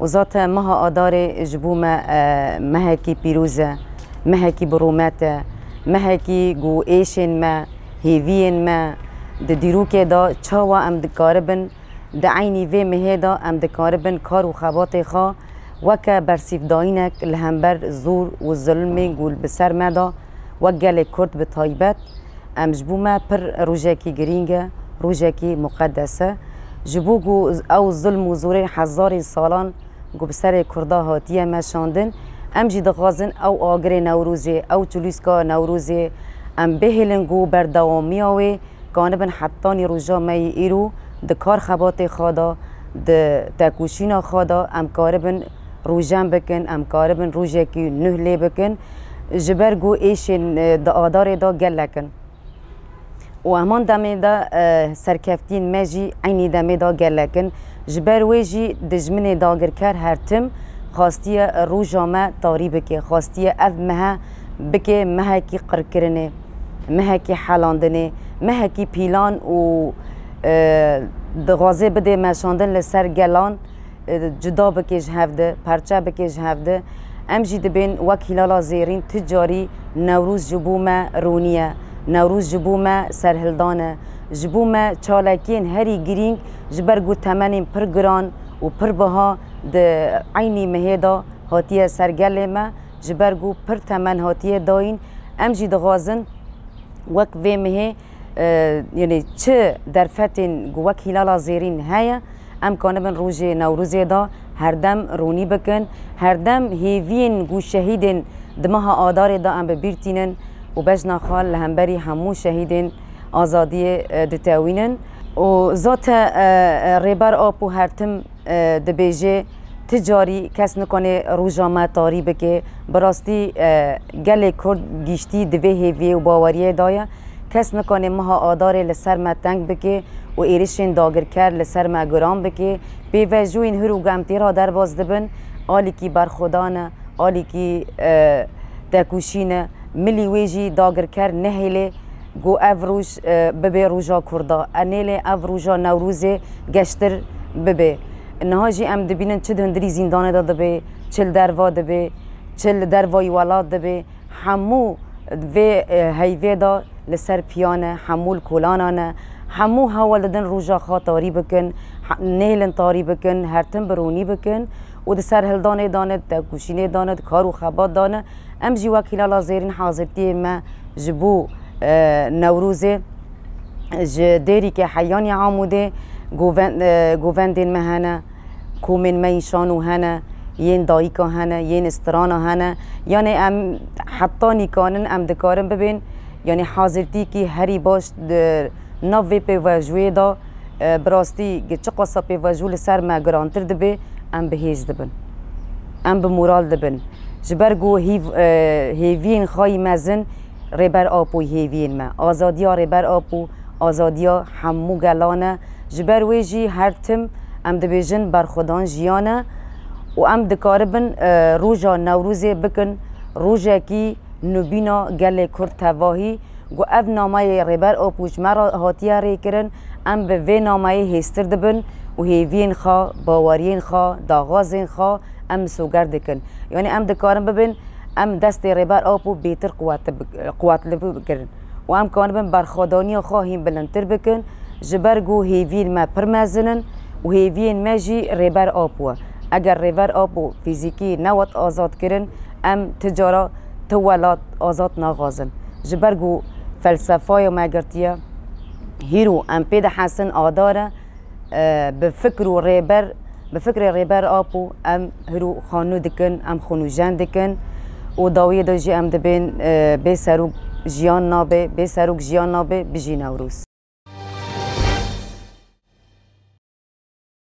وزات مها آدار جبوما مهكي بيروزة مهكي بروماتا مهكي جو ايشن ما هيفين ما ديروكي دا چاوا ام دكاربن دا عيني في مهيدا ام دكاربن كار و خباطي خا وكا برسيف داينك الهمبر زور والظلم قول بسر مدا وقال كرد بطايبات ام جبوما پر روجاكي جرينجا روجاكي مقدسة جبوغو او ظلم وزوري حزاري صالان جو بسر كردا هاتيه ما شاندن ام جي دغازن او آگره نوروزي او توليسكا نوروزي ام بهلنگو بردوامیاوی کانبن حتانی روزا می ایرو دکار خبات خدا د تکوشینا خدا ام کاربن روزم بکن ام کاربن روزه کی نهله بکن جبرگو ایشن د آدار دا گلکن و همان دمه دا سرکفتین مجی عینی دمه دا گلکن جبر ویجی دجمن داگر کر هرتم خواستیه روزا ما تاری بکه خواستیه اف مها بکه مها کی قرکرنه مها کی حلاندنه مها کی پیلان و دغازه بده مشاندن لسر گلان جدا بکش هفته پرچه بکش هفته ام جی دبین وکیلالا زیرین تجاری نوروز جبوما رونیه نوروز جبوما سرهلدانه جبوما چالکین هری گرینگ جبرگو تمنین پر گران و پر بها د عینی مهدا هاتیه سرگل ما جبرگو پر تمن هاتیه داین ام جی دغازن وک و مه یعنی چه درفتین گوک هلالا زیرین هیا ام کانبن روز نوروز دا هر دم رونی بکن هر دم هیوین گو شهیدین دمها آدار دا ام ببیرتینن و بجنا خال لهمبری همو شهیدین آزادی دتاوینن و ذات ریبر آپو هر تم دبیجه تجاری کس نکنه روزامه تاری بکه براستی گل کرد گیشتی دوه هیوی و باوریه دایه کس نکنه مها آداره لسر ما تنگ بکه و ایرشین داگر کر لسر ما گرام بکه به وجوین هرو گمتی را در باز دبن آلی کی برخودانه آلی کی تکوشینه ملی ویجی داگر کر نهیله گو افروش ببه روژا کردا انیله افروژا نوروزه گشتر ببه نهاجی ام دبینن چه دندری زندانه دا دبه چل دروا دبه چل دروای ولاد دبه همو و هیوه دا لسر پیانه همول کولانانه همو حوال دادن روژا خواه تاری بکن نیلن تاری بکن هرتن برونی بکن و ده سر هلدانه دانه تکوشینه دانه کار و خبات دانه ام جی وکیلالا زیرین حاضرتی ما جبو نوروزه دیری که حیانی عاموده گووندین مهنه کومن میشانو هنه ین دایکا هنه ین استرانا هنه یعنی ام حتی نیکانن ام دکارم ببین یعنی حاضرتی که هری باش نوی پی وجوی دا براستی چه قصه پی وجول سر ما گرانتر دبی ام بهیز دبن ام بمورال دبن جبرگو هیوین خواهی مزن ریبر آپو هیوین ما آزادیا ریبر آپو آزادیا همو گلانه جبر ویجی هر تم ام دبیجن برخودان جیانه و ام دکاربن روژا نوروزه بکن روژا کی نبینا گل کرد تواهی گو اف نامه ریبر آپوش مرا هاتیه ری کرن ام به وی نامه هستر دبن و هیوین خوا باورین خوا داغازین خوا ام سوگر دکن یعنی ام دکارن ببین ام دست ریبر آپو بیتر قوات بکرن و ام کانبن برخودانی خواهیم بلندتر بکن جبرگو هیوین ما پرمزنن و هیوین مجی ریبر آپوه اگر ریبر آپو فیزیکی نوات آزاد کرن ام تجارا تولات آزاد ناغازن جبرگو فلسفه ما گرتیه هیرو ام پیدا حسن آداره بفکر ریبر آپو ام هیرو خانو دکن ام خانو جن دکن و داویه داجی ام دبین بی سروک جیان نابه بی سروک جیان نابه بجی نوروز